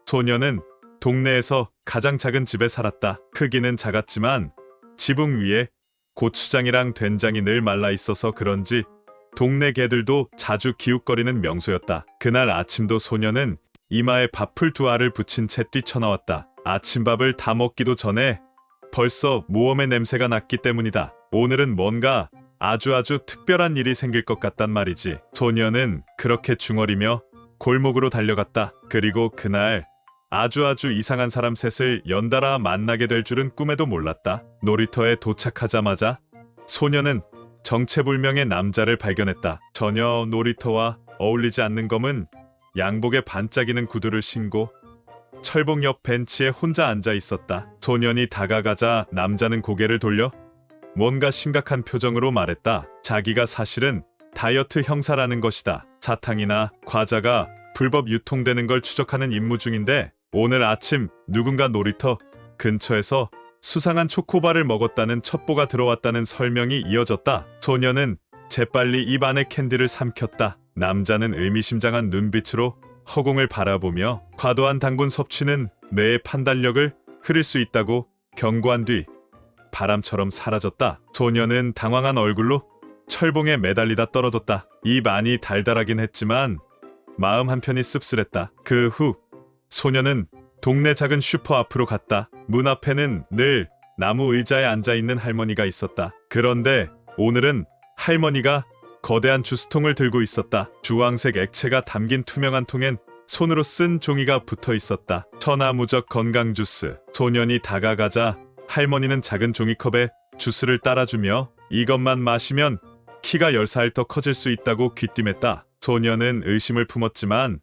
소녀는 동네에서 가장 작은 집에 살았다. 크기는 작았지만 지붕 위에 고추장이랑 된장이 늘 말라 있어서 그런지 동네 개들도 자주 기웃거리는 명소였다. 그날 아침도 소녀는 이마에 밥풀 2알을 붙인 채 뛰쳐나왔다. 아침밥을 다 먹기도 전에 벌써 모험의 냄새가 났기 때문이다. 오늘은 뭔가 아주 특별한 일이 생길 것 같단 말이지. 소녀는 그렇게 중얼이며 골목으로 달려갔다. 그리고 그날 아주 이상한 사람 셋을 연달아 만나게 될 줄은 꿈에도 몰랐다. 놀이터에 도착하자마자 소녀는 정체불명의 남자를 발견했다. 전혀 놀이터와 어울리지 않는 검은 양복에 반짝이는 구두를 신고 철봉 옆 벤치에 혼자 앉아 있었다. 소년이 다가가자 남자는 고개를 돌려 뭔가 심각한 표정으로 말했다. 자기가 사실은 다이어트 형사라는 것이다. 사탕이나 과자가 불법 유통되는 걸 추적하는 임무 중인데 오늘 아침 누군가 놀이터 근처에서 수상한 초코바를 먹었다는 첩보가 들어왔다는 설명이 이어졌다. 소녀는 재빨리 입 안에 캔디를 삼켰다. 남자는 의미심장한 눈빛으로 허공을 바라보며 과도한 당분 섭취는 뇌의 판단력을 흐릴 수 있다고 경고한 뒤 바람처럼 사라졌다. 소녀는 당황한 얼굴로 철봉에 매달리다 떨어졌다. 입 안이 달달하긴 했지만 마음 한편이 씁쓸했다. 그 후 소녀는 동네 작은 슈퍼 앞으로 갔다. 문 앞에는 늘 나무 의자에 앉아있는 할머니가 있었다. 그런데 오늘은 할머니가 거대한 주스통을 들고 있었다. 주황색 액체가 담긴 투명한 통엔 손으로 쓴 종이가 붙어 있었다. 천하무적 건강 주스. 소년이 다가가자 할머니는 작은 종이컵에 주스를 따라주며 이것만 마시면 키가 10살 더 커질 수 있다고 귀띔했다. 소년은 의심을 품었지만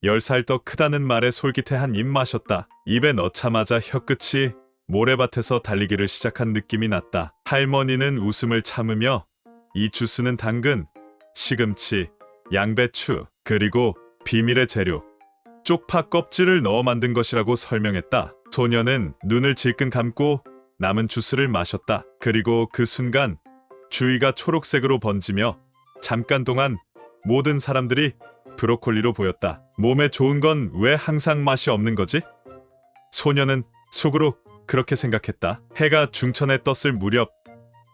10살 더 크다는 말에 솔깃해 한 입 마셨다. 입에 넣자마자 혀끝이 모래밭에서 달리기를 시작한 느낌이 났다. 할머니는 웃음을 참으며 이 주스는 당근, 시금치, 양배추, 그리고 비밀의 재료, 쪽파 껍질을 넣어 만든 것이라고 설명했다. 소녀는 눈을 질끈 감고 남은 주스를 마셨다. 그리고 그 순간 주위가 초록색으로 번지며 잠깐 동안 모든 사람들이 브로콜리로 보였다. 몸에 좋은 건 왜 항상 맛이 없는 거지? 소녀는 속으로 그렇게 생각했다. 해가 중천에 떴을 무렵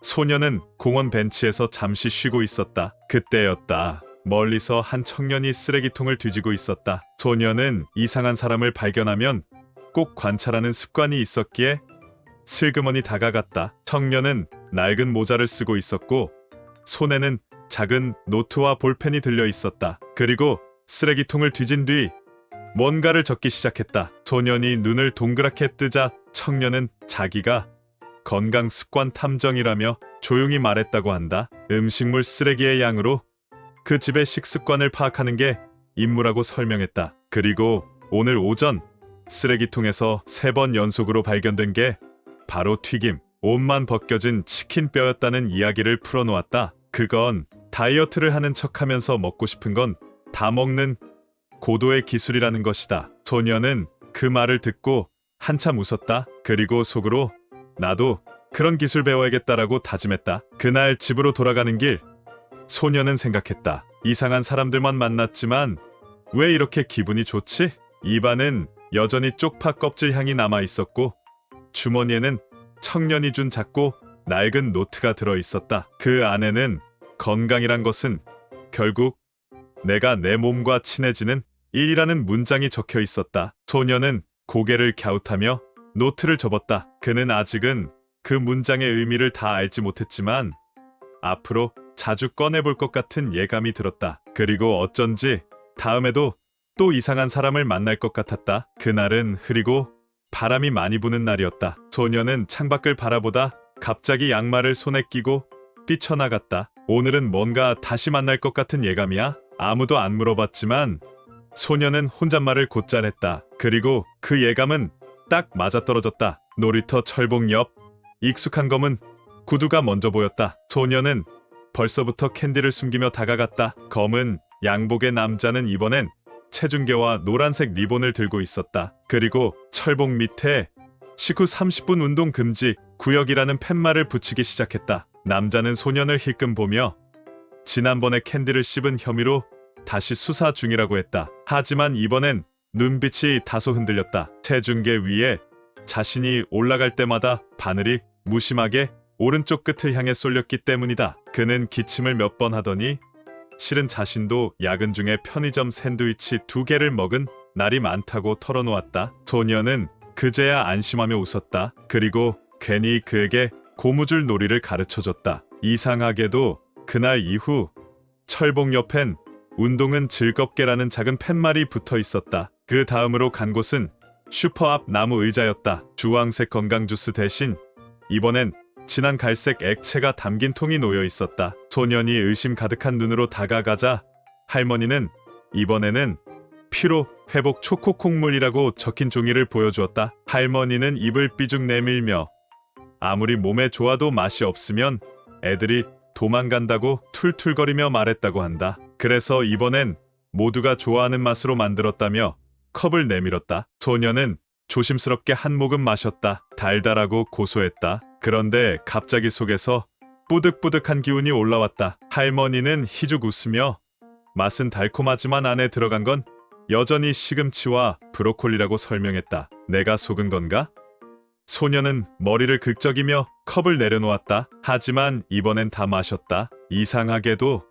소녀는 공원 벤치에서 잠시 쉬고 있었다. 그때였다. 멀리서 한 청년이 쓰레기통을 뒤지고 있었다. 소녀는 이상한 사람을 발견하면 꼭 관찰하는 습관이 있었기에 슬그머니 다가갔다. 청년은 낡은 모자를 쓰고 있었고 손에는 작은 노트와 볼펜이 들려 있었다. 그리고 쓰레기통을 뒤진 뒤 뭔가를 적기 시작했다. 소년이 눈을 동그랗게 뜨자 청년은 자기가 건강 습관 탐정이라며 조용히 말했다고 한다. 음식물 쓰레기의 양으로 그 집의 식습관을 파악하는 게 임무라고 설명했다. 그리고 오늘 오전 쓰레기통에서 3번 연속으로 발견된 게 바로 튀김, 옷만 벗겨진 치킨 뼈였다는 이야기를 풀어놓았다. 그건 다이어트를 하는 척하면서 먹고 싶은 건 다 먹는 고도의 기술이라는 것이다. 소녀는 그 말을 듣고 한참 웃었다. 그리고 속으로 나도 그런 기술 배워야겠다라고 다짐했다. 그날 집으로 돌아가는 길 소녀는 생각했다. 이상한 사람들만 만났지만 왜 이렇게 기분이 좋지? 입안은 여전히 쪽파 껍질 향이 남아 있었고 주머니에는 청년이 준 작고 낡은 노트가 들어 있었다. 그 안에는 건강이란 것은 결국 내가 내 몸과 친해지는 일이라는 문장이 적혀 있었다. 소녀는 고개를 갸웃하며 노트를 접었다. 그는 아직은 그 문장의 의미를 다 알지 못했지만 앞으로 자주 꺼내볼 것 같은 예감이 들었다. 그리고 어쩐지 다음에도 또 이상한 사람을 만날 것 같았다. 그날은 흐리고 바람이 많이 부는 날이었다. 소녀는 창밖을 바라보다 갑자기 양말을 손에 끼고 뛰쳐나갔다. 오늘은 뭔가 다시 만날 것 같은 예감이야? 아무도 안 물어봤지만 소녀는 혼잣말을 곧잘 했다. 그리고 그 예감은 딱 맞아떨어졌다. 놀이터 철봉 옆 익숙한 검은 구두가 먼저 보였다. 소녀는 벌써부터 캔디를 숨기며 다가갔다. 검은 양복의 남자는 이번엔 체중계와 노란색 리본을 들고 있었다. 그리고 철봉 밑에 식후 30분 운동 금지 구역이라는 팻말을 붙이기 시작했다. 남자는 소년을 힐끔 보며 지난번에 캔디를 씹은 혐의로 다시 수사 중이라고 했다. 하지만 이번엔 눈빛이 다소 흔들렸다. 체중계 위에 자신이 올라갈 때마다 바늘이 무심하게 오른쪽 끝을 향해 쏠렸기 때문이다. 그는 기침을 몇 번 하더니 실은 자신도 야근 중에 편의점 샌드위치 2개를 먹은 날이 많다고 털어놓았다. 소녀는 그제야 안심하며 웃었다. 그리고 괜히 그에게 고무줄 놀이를 가르쳐줬다. 이상하게도 그날 이후 철봉 옆엔 운동은 즐겁게라는 작은 팻말이 붙어 있었다. 그 다음으로 간 곳은 슈퍼 앞 나무 의자였다. 주황색 건강 주스 대신 이번엔 진한 갈색 액체가 담긴 통이 놓여 있었다. 소년이 의심 가득한 눈으로 다가가자 할머니는 이번에는 피로 회복 초코 콩물이라고 적힌 종이를 보여주었다. 할머니는 입을 삐죽 내밀며 아무리 몸에 좋아도 맛이 없으면 애들이 도망간다고 툴툴거리며 말했다고 한다. 그래서 이번엔 모두가 좋아하는 맛으로 만들었다며 컵을 내밀었다. 소녀는 조심스럽게 한 모금 마셨다. 달달하고 고소했다. 그런데 갑자기 속에서 뿌득뿌득한 기운이 올라왔다. 할머니는 희죽 웃으며 맛은 달콤하지만 안에 들어간 건 여전히 시금치와 브로콜리라고 설명했다. 내가 속은 건가? 소녀는 머리를 긁적이며 컵을 내려놓았다. 하지만 이번엔 다 마셨다. 이상하게도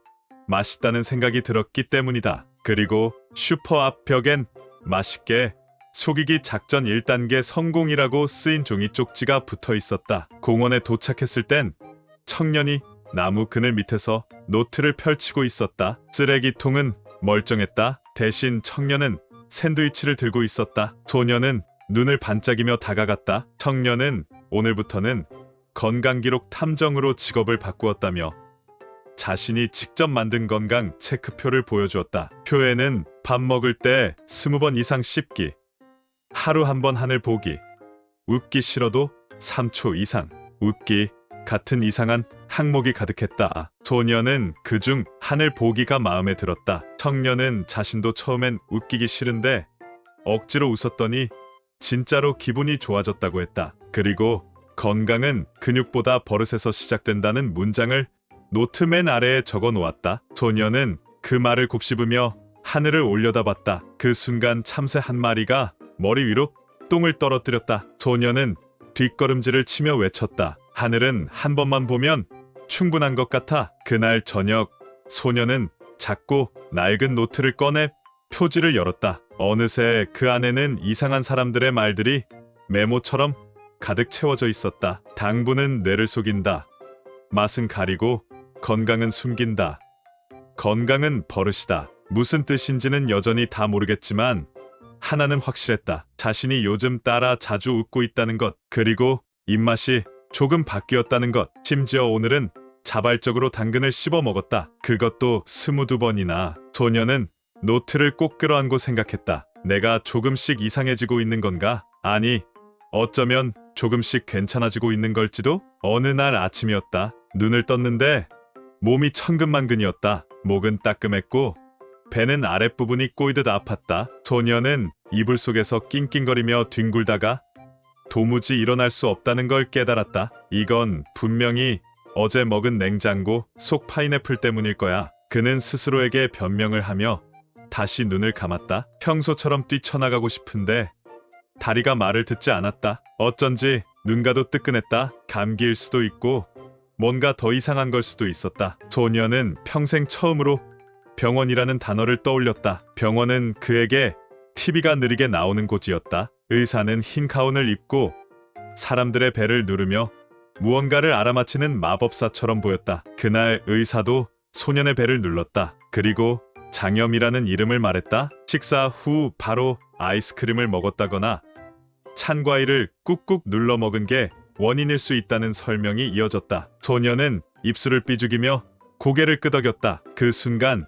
맛있다는 생각이 들었기 때문이다. 그리고 슈퍼 앞 벽엔 맛있게 속이기 작전 1단계 성공이라고 쓰인 종이 쪽지가 붙어 있었다. 공원에 도착했을 땐 청년이 나무 그늘 밑에서 노트를 펼치고 있었다. 쓰레기통은 멀쩡했다. 대신 청년은 샌드위치를 들고 있었다. 소녀는 눈을 반짝이며 다가갔다. 청년은 오늘부터는 건강기록 탐정으로 직업을 바꾸었다며 자신이 직접 만든 건강 체크표를 보여주었다. 표에는 밥 먹을 때 20번 이상 씹기, 하루 한 번 하늘 보기, 웃기 싫어도 3초 이상 웃기 같은 이상한 항목이 가득했다. 소녀는 그중 하늘 보기가 마음에 들었다. 청년은 자신도 처음엔 웃기기 싫은데 억지로 웃었더니 진짜로 기분이 좋아졌다고 했다. 그리고 건강은 근육보다 버릇에서 시작된다는 문장을 노트 맨 아래에 적어 놓았다. 소녀는 그 말을 곱씹으며 하늘을 올려다봤다. 그 순간 참새 한 마리가 머리 위로 똥을 떨어뜨렸다. 소녀는 뒷걸음질을 치며 외쳤다. 하늘은 한 번만 보면 충분한 것 같아. 그날 저녁 소녀는 작고 낡은 노트를 꺼내 표지를 열었다. 어느새 그 안에는 이상한 사람들의 말들이 메모처럼 가득 채워져 있었다. 당분은 뇌를 속인다. 맛은 가리고 건강은 숨긴다. 건강은 버릇이다. 무슨 뜻인지는 여전히 다 모르겠지만 하나는 확실했다. 자신이 요즘 따라 자주 웃고 있다는 것, 그리고 입맛이 조금 바뀌었다는 것. 심지어 오늘은 자발적으로 당근을 씹어 먹었다. 그것도 22번이나. 소녀는 노트를 꼭 끌어안고 생각했다. 내가 조금씩 이상해지고 있는 건가? 아니, 어쩌면 조금씩 괜찮아지고 있는 걸지도? 어느 날 아침이었다. 눈을 떴는데 몸이 천근만근이었다. 목은 따끔했고 배는 아랫부분이 꼬이듯 아팠다. 소녀는 이불 속에서 낑낑거리며 뒹굴다가 도무지 일어날 수 없다는 걸 깨달았다. 이건 분명히 어제 먹은 냉장고 속 파인애플 때문일 거야. 그는 스스로에게 변명을 하며 다시 눈을 감았다. 평소처럼 뛰쳐나가고 싶은데 다리가 말을 듣지 않았다. 어쩐지 눈가도 뜨끈했다. 감기일 수도 있고 뭔가 더 이상한 걸 수도 있었다. 소녀는 평생 처음으로 병원이라는 단어를 떠올렸다. 병원은 그에게 TV가 느리게 나오는 곳이었다. 의사는 흰 가운을 입고 사람들의 배를 누르며 무언가를 알아맞히는 마법사처럼 보였다. 그날 의사도 소년의 배를 눌렀다. 그리고 장염이라는 이름을 말했다. 식사 후 바로 아이스크림을 먹었다거나 찬 과일을 꾹꾹 눌러 먹은 게 원인일 수 있다는 설명이 이어졌다. 소년은 입술을 삐죽이며 고개를 끄덕였다. 그 순간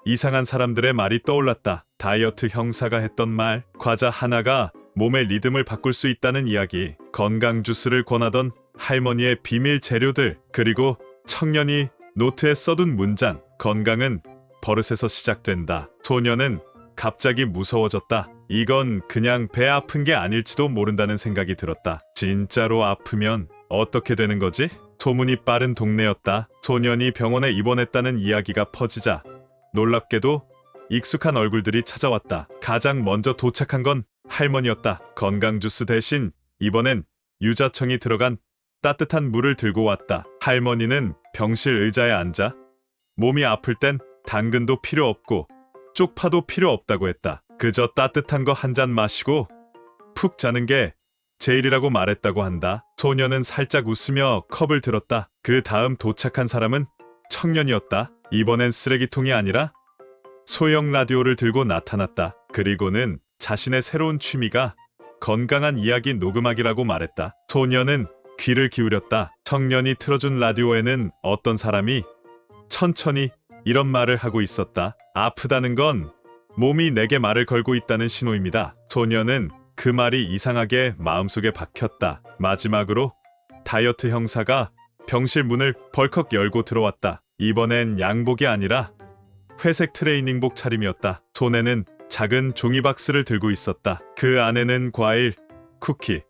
이상한 사람들의 말이 떠올랐다. 다이어트 형사가 했던 말, 과자 하나가 몸의 리듬을 바꿀 수 있다는 이야기, 건강 주스를 권하던 할머니의 비밀 재료들, 그리고 청년이 노트에 써둔 문장, 건강은 버릇에서 시작된다. 소녀는 갑자기 무서워졌다. 이건 그냥 배 아픈 게 아닐지도 모른다는 생각이 들었다. 진짜로 아프면 어떻게 되는 거지? 소문이 빠른 동네였다. 소년이 병원에 입원했다는 이야기가 퍼지자 놀랍게도 익숙한 얼굴들이 찾아왔다. 가장 먼저 도착한 건 할머니였다. 건강 주스 대신 이번엔 유자청이 들어간 따뜻한 물을 들고 왔다. 할머니는 병실 의자에 앉아 몸이 아플 땐 당근도 필요 없고 쪽파도 필요 없다고 했다. 그저 따뜻한 거 한 잔 마시고 푹 자는 게 제일이라고 말했다고 한다. 소녀는 살짝 웃으며 컵을 들었다. 그 다음 도착한 사람은 청년이었다. 이번엔 쓰레기통이 아니라 소형 라디오를 들고 나타났다. 그리고는 자신의 새로운 취미가 건강한 이야기 녹음하기라고 말했다. 소녀는 귀를 기울였다. 청년이 틀어준 라디오에는 어떤 사람이 천천히 이런 말을 하고 있었다. 아프다는 건 몸이 내게 말을 걸고 있다는 신호입니다. 소녀는 그 말이 이상하게 마음속에 박혔다. 마지막으로 다이어트 형사가 병실 문을 벌컥 열고 들어왔다. 이번엔 양복이 아니라 회색 트레이닝복 차림이었다. 손에는 작은 종이박스를 들고 있었다. 그 안에는 과일, 쿠키,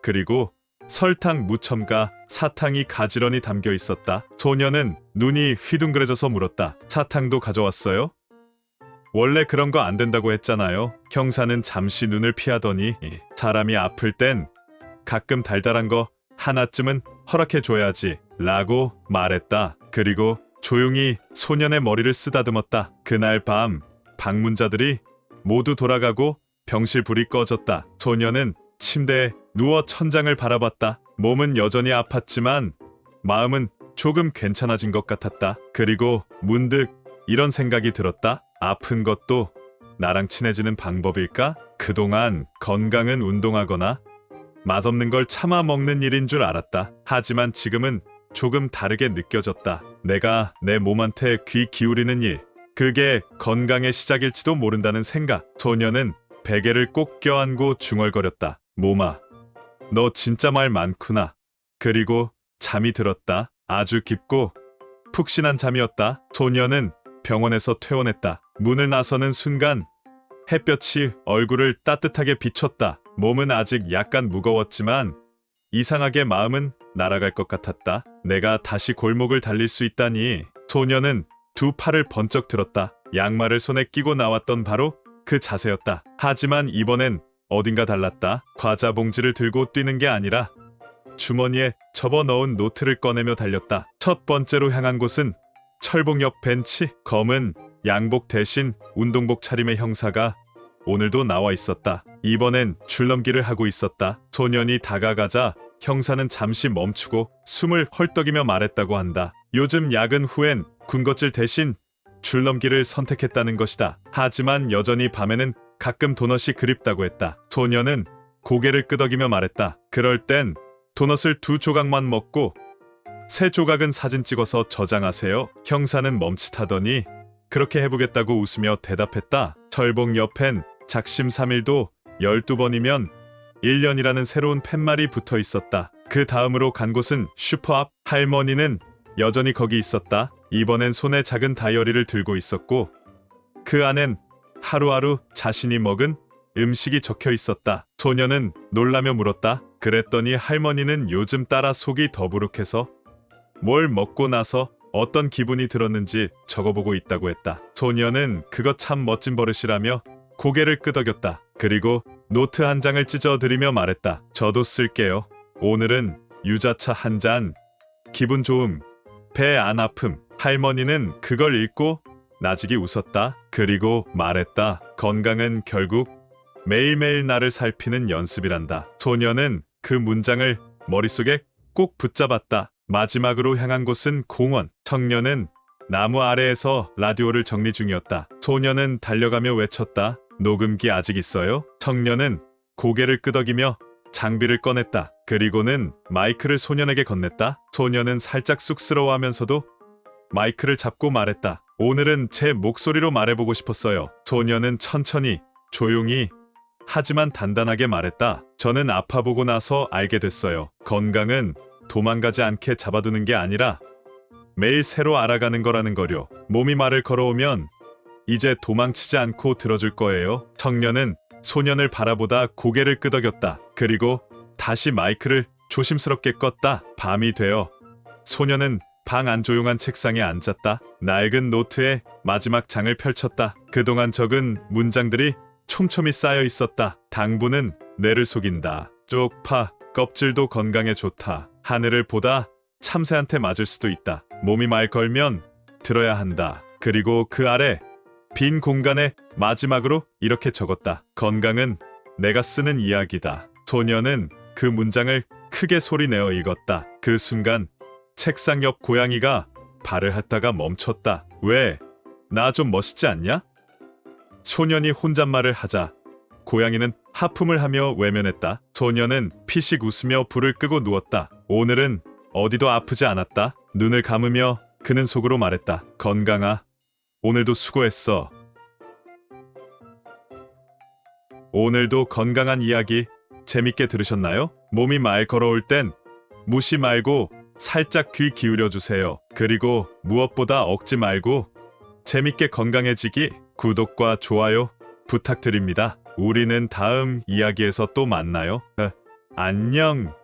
그리고 설탕, 무첨가, 사탕이 가지런히 담겨 있었다. 소녀는 눈이 휘둥그레져서 물었다. 사탕도 가져왔어요? 원래 그런 거 안 된다고 했잖아요. 형사는 잠시 눈을 피하더니 사람이 아플 땐 가끔 달달한 거 하나쯤은 허락해줘야지 라고 말했다. 그리고 조용히 소년의 머리를 쓰다듬었다. 그날 밤 방문자들이 모두 돌아가고 병실 불이 꺼졌다. 소년은 침대에 누워 천장을 바라봤다. 몸은 여전히 아팠지만 마음은 조금 괜찮아진 것 같았다. 그리고 문득 이런 생각이 들었다. 아픈 것도 나랑 친해지는 방법일까? 그동안 건강은 운동하거나 맛없는 걸 참아 먹는 일인 줄 알았다. 하지만 지금은 조금 다르게 느껴졌다. 내가 내 몸한테 귀 기울이는 일, 그게 건강의 시작일지도 모른다는 생각. 소녀는 베개를 꼭 껴안고 중얼거렸다. 몸아, 너 진짜 말 많구나. 그리고 잠이 들었다. 아주 깊고 푹신한 잠이었다. 소녀는 병원에서 퇴원했다. 문을 나서는 순간 햇볕이 얼굴을 따뜻하게 비췄다. 몸은 아직 약간 무거웠지만 이상하게 마음은 날아갈 것 같았다. 내가 다시 골목을 달릴 수 있다니. 소녀는 두 팔을 번쩍 들었다. 양말을 손에 끼고 나왔던 바로 그 자세였다. 하지만 이번엔 어딘가 달랐다. 과자 봉지를 들고 뛰는 게 아니라 주머니에 접어넣은 노트를 꺼내며 달렸다. 첫 번째로 향한 곳은 철봉 옆 벤치. 검은 양복 대신 운동복 차림의 형사가 오늘도 나와 있었다. 이번엔 줄넘기를 하고 있었다. 소년이 다가가자 형사는 잠시 멈추고 숨을 헐떡이며 말했다고 한다. 요즘 야근 후엔 군것질 대신 줄넘기를 선택했다는 것이다. 하지만 여전히 밤에는 가끔 도넛이 그립다고 했다. 소년은 고개를 끄덕이며 말했다. 그럴 땐 도넛을 2조각만 먹고 3조각은 사진 찍어서 저장하세요. 형사는 멈칫하더니 그렇게 해보겠다고 웃으며 대답했다. 철봉 옆엔 작심삼일도 12번이면 1년이라는 새로운 팻말이 붙어 있었다. 그 다음으로 간 곳은 슈퍼 앞. 할머니는 여전히 거기 있었다. 이번엔 손에 작은 다이어리를 들고 있었고 그 안엔 하루하루 자신이 먹은 음식이 적혀 있었다. 소녀는 놀라며 물었다. 그랬더니 할머니는 요즘 따라 속이 더부룩해서 뭘 먹고 나서 어떤 기분이 들었는지 적어보고 있다고 했다. 소녀는 그거 참 멋진 버릇이라며 고개를 끄덕였다. 그리고 노트 한 장을 찢어드리며 말했다. 저도 쓸게요. 오늘은 유자차 한 잔. 기분 좋음. 배 안 아픔. 할머니는 그걸 읽고 나직이 웃었다. 그리고 말했다. 건강은 결국 매일매일 나를 살피는 연습이란다. 소녀는 그 문장을 머릿속에 꼭 붙잡았다. 마지막으로 향한 곳은 공원. 청년은 나무 아래에서 라디오를 정리 중이었다. 소녀는 달려가며 외쳤다. 녹음기 아직 있어요? 청년은 고개를 끄덕이며 장비를 꺼냈다. 그리고는 마이크를 소년에게 건넸다. 소년은 살짝 쑥스러워하면서도 마이크를 잡고 말했다. 오늘은 제 목소리로 말해보고 싶었어요. 소년은 천천히, 조용히, 하지만 단단하게 말했다. 저는 아파보고 나서 알게 됐어요. 건강은 도망가지 않게 잡아두는 게 아니라 매일 새로 알아가는 거라는 거요. 몸이 말을 걸어오면 이제 도망치지 않고 들어줄 거예요. 청년은 소년을 바라보다 고개를 끄덕였다. 그리고 다시 마이크를 조심스럽게 껐다. 밤이 되어 소년은 방 안 조용한 책상에 앉았다. 낡은 노트에 마지막 장을 펼쳤다. 그동안 적은 문장들이 촘촘히 쌓여 있었다. 당분은 뇌를 속인다. 쪽파, 껍질도 건강에 좋다. 하늘을 보다 참새한테 맞을 수도 있다. 몸이 말 걸면 들어야 한다. 그리고 그 아래 빈 공간에 마지막으로 이렇게 적었다. 건강은 내가 쓰는 이야기다. 소녀는 그 문장을 크게 소리내어 읽었다. 그 순간 책상 옆 고양이가 발을 핥다가 멈췄다. 왜? 나 좀 멋있지 않냐? 소년이 혼잣말을 하자 고양이는 하품을 하며 외면했다. 소녀는 피식 웃으며 불을 끄고 누웠다. 오늘은 어디도 아프지 않았다. 눈을 감으며 그는 속으로 말했다. 건강아, 오늘도 수고했어. 오늘도 건강한 이야기 재밌게 들으셨나요? 몸이 말 걸어올 땐 무시 말고 살짝 귀 기울여 주세요. 그리고 무엇보다 억지 말고 재밌게 건강해지기 구독과 좋아요 부탁드립니다. 우리는 다음 이야기에서 또 만나요. 안녕.